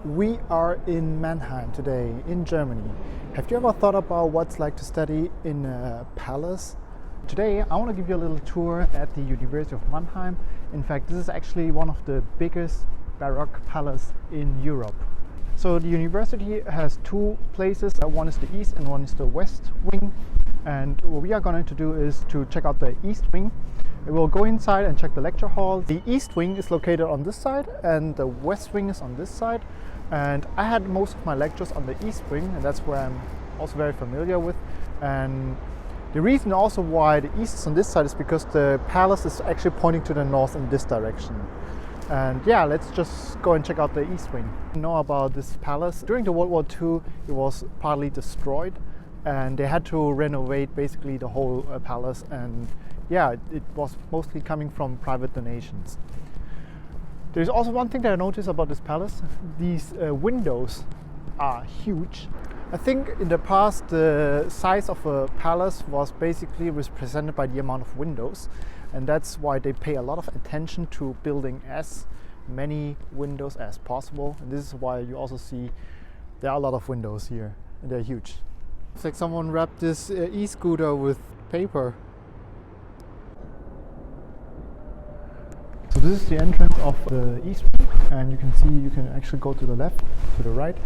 We are in Mannheim today, in Germany. Have you ever thought about what's like to study in a palace? Today I want to give you a little tour at the University of Mannheim. In fact, this is actually one of the biggest baroque palaces in Europe. So the university has two places, one is the east and one is the west wing. And what we are going to do is to check out the east wing. We'll go inside and check the lecture hall. The east wing is located on this side and the west wing is on this side. And I had most of my lectures on the east wing, and that's where I'm also very familiar with. And the reason also why the east is on this side is because the palace is actually pointing to the north in this direction. And yeah, let's just go and check out the east wing. You know about this palace. During the World War II, it was partly destroyed and they had to renovate basically the whole palace. And yeah, it was mostly coming from private donations. There's also one thing that I noticed about this palace. These windows are huge. I think in the past the size of a palace was basically represented by the amount of windows, and that's why they pay a lot of attention to building as many windows as possible. And this is why you also see there are a lot of windows here, and they're huge. It's like someone wrapped this e-scooter with paper. So this is the entrance of the east wing, and you can see you can actually go to the left, to the right,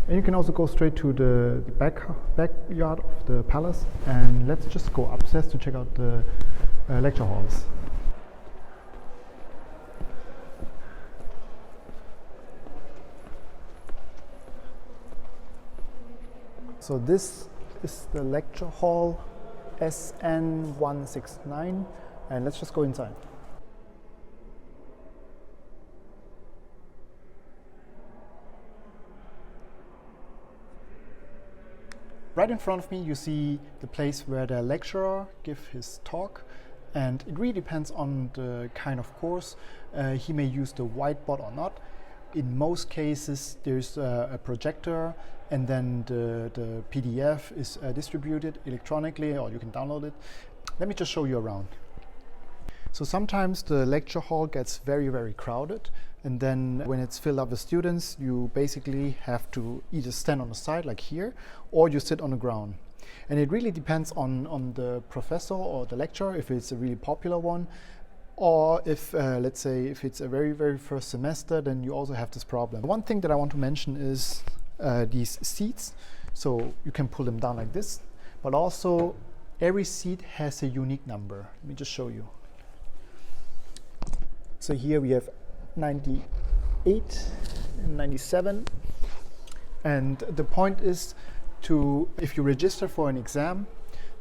and you can also go straight to the backyard of the palace. And let's just go upstairs to check out the lecture halls. So this is the lecture hall SN169, and let's just go inside. Right in front of me you see the place where the lecturer gives his talk, and it really depends on the kind of course. He may use the whiteboard or not. In most cases there's a projector, and then the PDF is distributed electronically, or you can download it. Let me just show you around. So sometimes the lecture hall gets very crowded, and then when it's filled up with students, you basically have to either stand on the side like here, or you sit on the ground. And it really depends on the professor or the lecturer, if it's a really popular one, or if let's say if it's a very first semester, then you also have this problem. One thing that I want to mention is these seats. So you can pull them down like this, but also every seat has a unique number. Let me just show you. So here we have 98 and 97, and the point is to, if you register for an exam,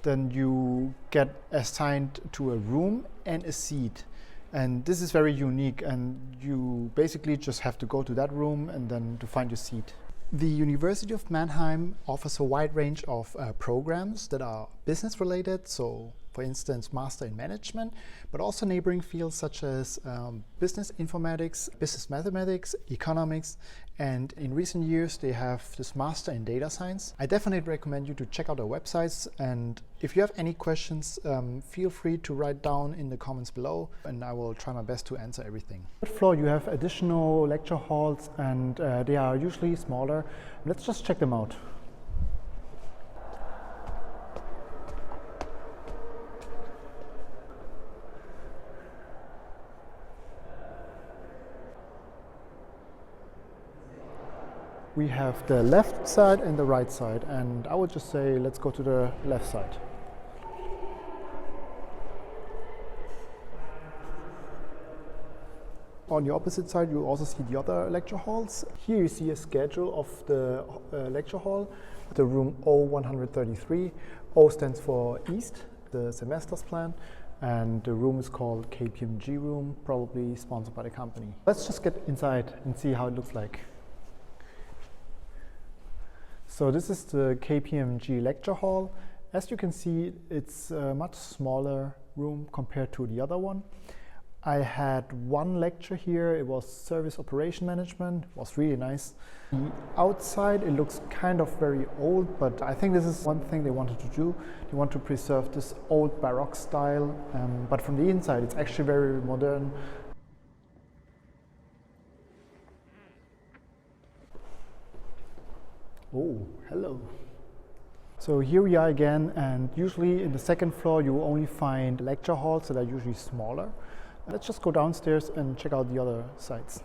then you get assigned to a room and a seat, and this is very unique, and you basically just have to go to that room and then to find your seat. The University of Mannheim offers a wide range of programs that are business related, so for instance Master in Management, but also neighboring fields such as business informatics, business mathematics, economics, and in recent years they have this Master in Data Science. I definitely recommend you to check out their websites, and if you have any questions, feel free to write down in the comments below, and I will try my best to answer everything. On the floor you have additional lecture halls, and they are usually smaller. Let's just check them out. We have the left side and the right side, and I would just say let's go to the left side. On the opposite side you also see the other lecture halls. Here you see a schedule of the lecture hall. The room O133, O stands for East, the semester's plan, and the room is called KPMG room, probably sponsored by the company. Let's just get inside and see how it looks like. So this is the KPMG lecture hall. As you can see, it's a much smaller room compared to the other one. I had one lecture here. It was service operation management. It was really nice. The outside, it looks kind of very old, but I think this is one thing they wanted to do. They want to preserve this old baroque style, but from the inside, it's actually very modern. Oh, hello. So here we are again, and usually in the second floor you only find lecture halls that are usually smaller. Let's just go downstairs and check out the other sites.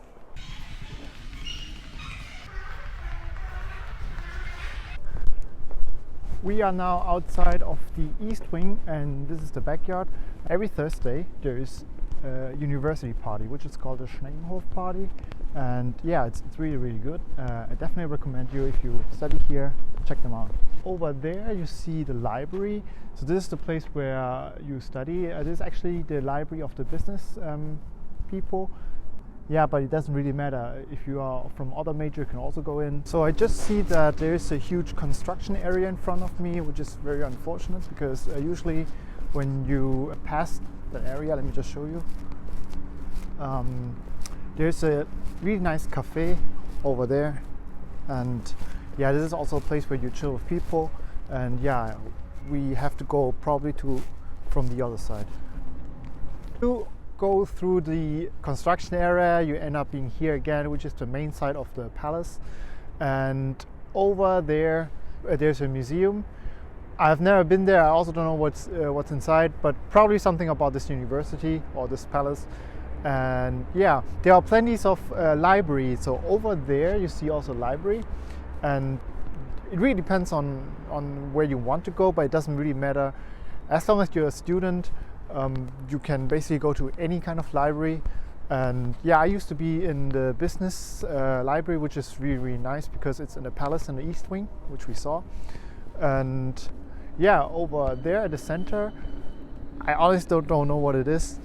We are now outside of the east wing, and this is the backyard. Every Thursday there is a university party, which is called the Schneckenhof party. And yeah, it's really good. I definitely recommend you, if you study here, check them out. Over there you see the library. So this is the place where you study. This is actually the library of the business people. Yeah, but it doesn't really matter. If you are from other major, you can also go in. So I just see that there is a huge construction area in front of me, which is very unfortunate, because usually when you pass that area, let me just show you. There's a really nice cafe over there, and yeah, this is also a place where you chill with people. And yeah, we have to go probably from the other side. You go through the construction area, you end up being here again, which is the main side of the palace. And over there, there's a museum. I've never been there. I also don't know what's inside, but probably something about this university or this palace. And yeah, there are plenty of libraries. So over there you see also library, and it really depends on where you want to go, but it doesn't really matter. As long as you're a student, you can basically go to any kind of library. And yeah, I used to be in the business library, which is really nice because it's in the palace in the east wing, which we saw. And yeah, over there at the center, I honestly don't know what it is,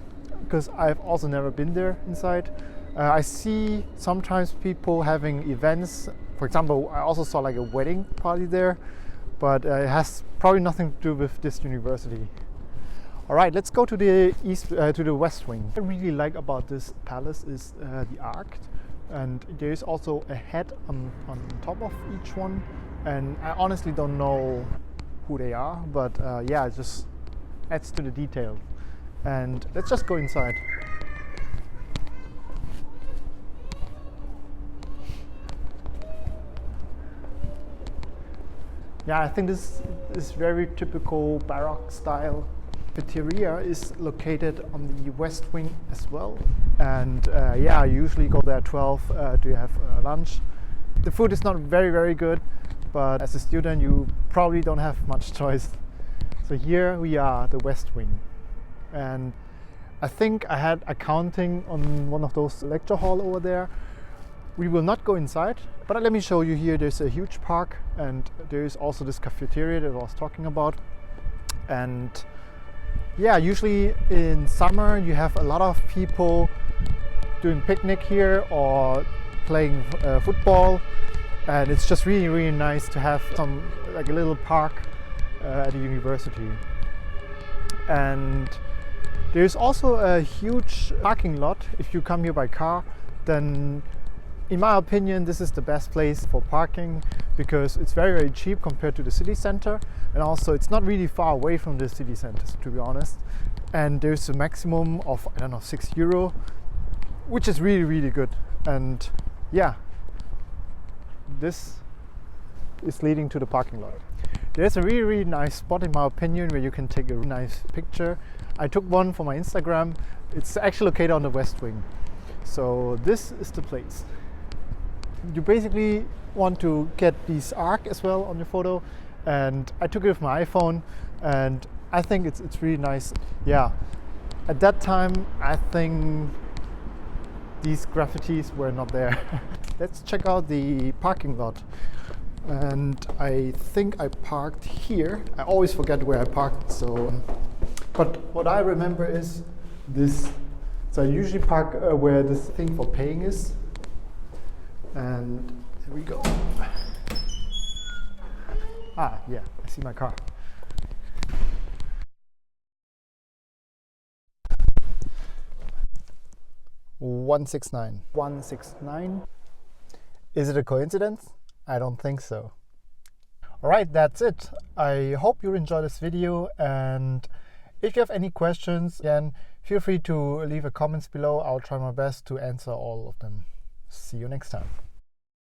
because I've also never been there inside. I see sometimes people having events. For example, I also saw like a wedding party there, but it has probably nothing to do with this university. All right, let's go to the west wing. What I really like about this palace is the arch, and there is also a head on top of each one. And I honestly don't know who they are, but yeah, it just adds to the detail. And let's just go inside. Yeah, I think this is very typical baroque style. Cafeteria is located on the west wing as well. And yeah, I usually go there at 12 to have lunch. The food is not very good, but as a student you probably don't have much choice. So here we are, the west wing. And I think I had accounting on one of those lecture hall over there. We will not go inside, but let me show you here. There's a huge park, and there is also this cafeteria that I was talking about. And yeah, usually in summer you have a lot of people doing picnic here or playing football, and it's just really nice to have like a little park at the university. And there's also a huge parking lot. If you come here by car, then in my opinion this is the best place for parking, because it's very cheap compared to the city center, and also it's not really far away from the city center, to be honest. And there's a maximum of, I don't know, €6, which is really good. And yeah, this is leading to the parking lot. There's a really nice spot in my opinion where you can take a nice picture. I took one for my Instagram. It's actually located on the west wing. So this is the place. You basically want to get this arc as well on your photo, and I took it with my iPhone, and I think it's really nice. Yeah, at that time I think these graffitis were not there. Let's check out the parking lot. And I think I parked here. I always forget where I parked, so but what I remember is this. So I usually park where this thing for paying is. And here we go. Ah, yeah, I see my car. (169). 169. Is it a coincidence? I don't think so. Alright, that's it. I hope you enjoyed this video, and if you have any questions, again, feel free to leave a comments below. I'll try my best to answer all of them. See you next time.